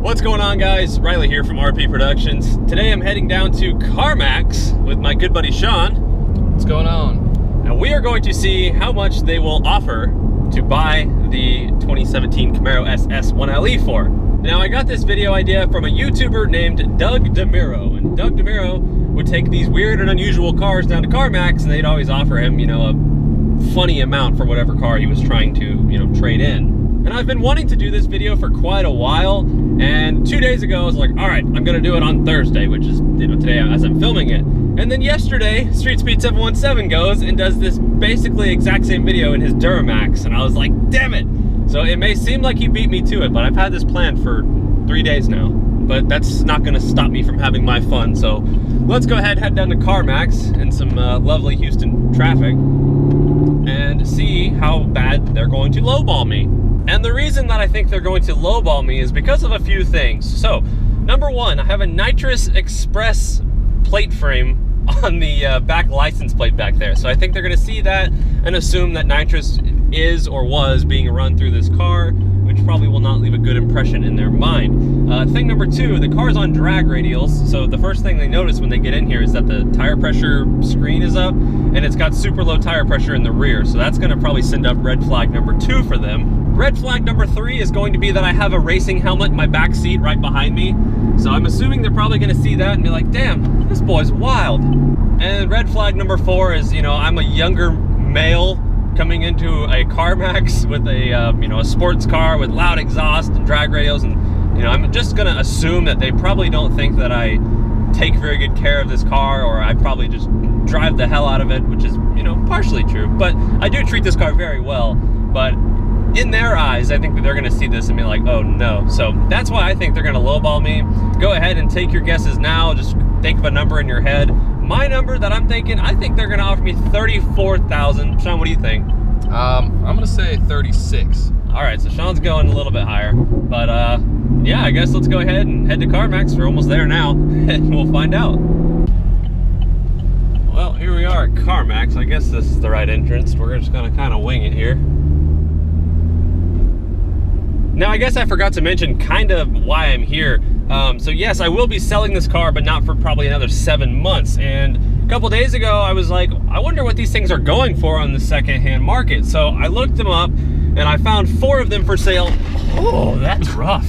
What's going on, guys? Riley here from RP Productions. Today I'm heading down to CarMax with my good buddy Sean. What's going on? And we are going to see how much they will offer to buy the 2017 Camaro SS 1LE for. Now, I got this video idea from a YouTuber named Doug DeMiro, and Doug DeMiro would take these weird and unusual cars down to CarMax, and they'd always offer him, a funny amount for whatever car he was trying to, trade in. And I've been wanting to do this video for quite a while, and 2 days ago I was like, all right, I'm gonna do it on Thursday, which is, today as I'm filming it. And then yesterday, Street Speed 717 goes and does this basically exact same video in his Duramax, and I was like, damn it! So it may seem like he beat me to it, but I've had this planned for 3 days now. But that's not gonna stop me from having my fun, so let's go ahead and head down to CarMax in some lovely Houston traffic and see how bad they're going to lowball me. And the reason that I think they're going to lowball me is because of a few things. So, number one, I have a Nitrous Express plate frame on the back license plate back there. So I think they're gonna see that and assume that nitrous is or was being run through this car, which probably will not leave a good impression in their mind. Thing number two, the car's on drag radials. So the first thing they notice when they get in here is that the tire pressure screen is up and it's got super low tire pressure in the rear. So that's gonna probably send up red flag number 2 for them. Red flag number 3 is going to be that I have a racing helmet in my back seat right behind me. So I'm assuming they're probably gonna see that and be like, damn, this boy's wild. And red flag number 4 is, I'm a younger male coming into a CarMax with a sports car with loud exhaust and drag radials, and I'm just gonna assume that they probably don't think that I take very good care of this car, or I probably just drive the hell out of it, which is partially true. But I do treat this car very well. But in their eyes, I think that they're gonna see this and be like, oh no. So that's why I think they're gonna lowball me. Go ahead and take your guesses now. Just think of a number in your head. My number that I'm thinking, I think they're gonna offer me $34,000. Sean, what do you think? I'm gonna say 36. All right, so Sean's going a little bit higher, but yeah, I guess let's go ahead and head to CarMax. We're almost there now, and we'll find out. Well, here we are at CarMax. I guess this is the right entrance. We're just gonna kind of wing it here. Now, I guess I forgot to mention kind of why I'm here. So yes, I will be selling this car, but not for probably another 7 months. And a couple days ago, I was like, I wonder what these things are going for on the secondhand market. So I looked them up and I found 4 of them for sale. Oh, that's rough.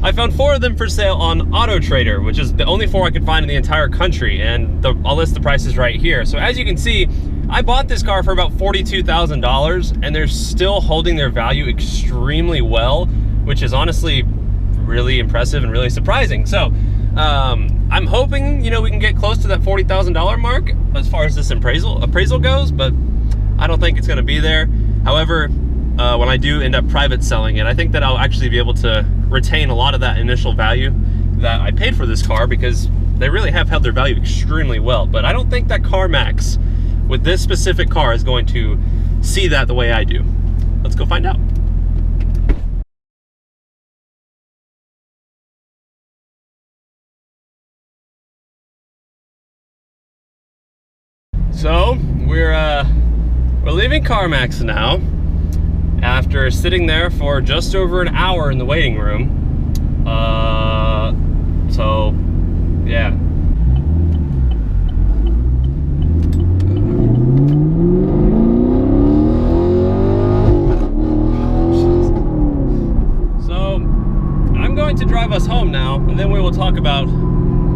I found 4 of them for sale on AutoTrader, which is the only 4 I could find in the entire country. And I'll list the prices right here. So as you can see, I bought this car for about $42,000 and they're still holding their value extremely well, which is honestly really impressive and really surprising. So I'm hoping we can get close to that $40,000 mark as far as this appraisal goes, but I don't think it's going to be there. However, when I do end up private selling it, I think that I'll actually be able to retain a lot of that initial value that I paid for this car, because they really have held their value extremely well. But I don't think that CarMax with this specific car is going to see that the way I do. Let's go find out. So we're leaving CarMax now after sitting there for just over an hour in the waiting room. So yeah. So I'm going to drive us home now, and then we will talk about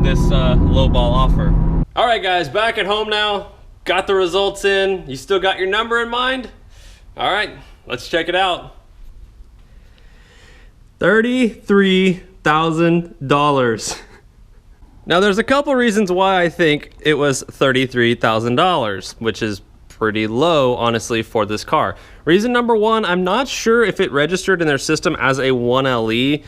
this lowball offer. All right, guys, back at home now. Got the results in. You still got your number in mind? All right, let's check it out. $33,000. Now, there's a couple reasons why I think it was $33,000, which is pretty low, honestly, for this car. Reason number one, I'm not sure if it registered in their system as a 1LE.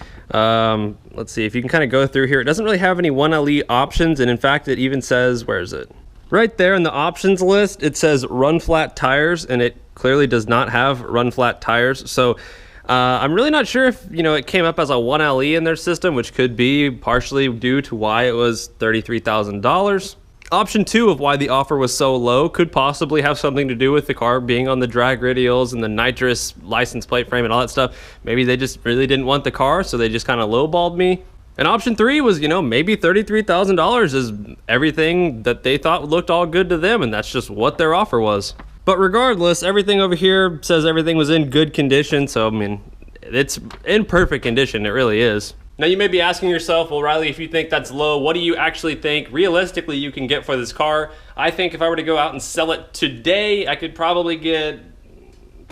Let's see if you can kind of go through here. It doesn't really have any 1LE options, and in fact, it even says, where is it? Right there in the options list, it says run flat tires, and it clearly does not have run flat tires. So I'm really not sure if it came up as a 1LE in their system, which could be partially due to why it was $33,000. Option 2 of why the offer was so low could possibly have something to do with the car being on the drag radials and the nitrous license plate frame and all that stuff. Maybe they just really didn't want the car, so they just kind of lowballed me. And option 3 was, maybe $33,000 is everything that they thought looked all good to them, and that's just what their offer was. But regardless, everything over here says everything was in good condition, so I mean, it's in perfect condition, it really is. Now you may be asking yourself, well, Riley, if you think that's low, what do you actually think realistically you can get for this car? I think if I were to go out and sell it today, I could probably get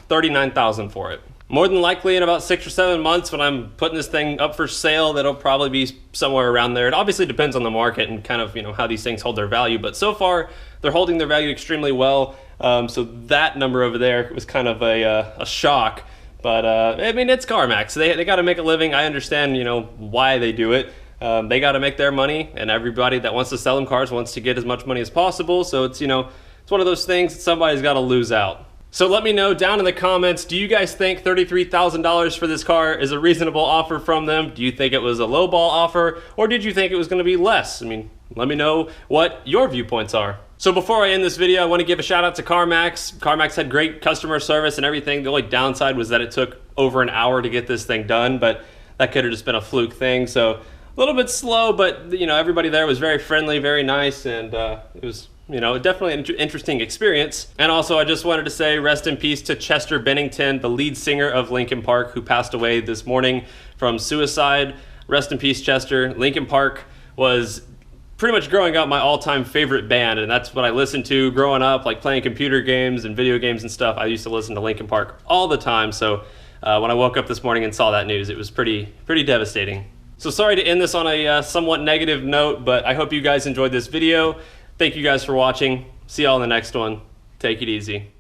$39,000 for it. More than likely in about 6 or 7 months when I'm putting this thing up for sale, that'll probably be somewhere around there. It obviously depends on the market and kind of, how these things hold their value, but so far they're holding their value extremely well. So that number over there was kind of a shock. But I mean, it's CarMax. They got to make a living. I understand, why they do it. They got to make their money, and everybody that wants to sell them cars wants to get as much money as possible. So it's, it's one of those things that somebody's got to lose out. So let me know down in the comments, do you guys think $33,000 for this car is a reasonable offer from them? Do you think it was a lowball offer, or did you think it was going to be less? I mean, let me know what your viewpoints are. So before I end this video, I want to give a shout out to CarMax. CarMax had great customer service and everything. The only downside was that it took over an hour to get this thing done, but that could have just been a fluke thing. So a little bit slow, but everybody there was very friendly, very nice, and it was definitely an interesting experience. And also I just wanted to say rest in peace to Chester Bennington, the lead singer of Linkin Park, who passed away this morning from suicide. Rest in peace, Chester. Linkin Park was pretty much growing up my all-time favorite band, and that's what I listened to growing up, like playing computer games and video games and stuff. I used to listen to Linkin Park all the time, so when I woke up this morning and saw that news, it was pretty devastating. So sorry to end this on a somewhat negative note, but I hope you guys enjoyed this video. Thank you guys for watching. See y'all in the next one. Take it easy.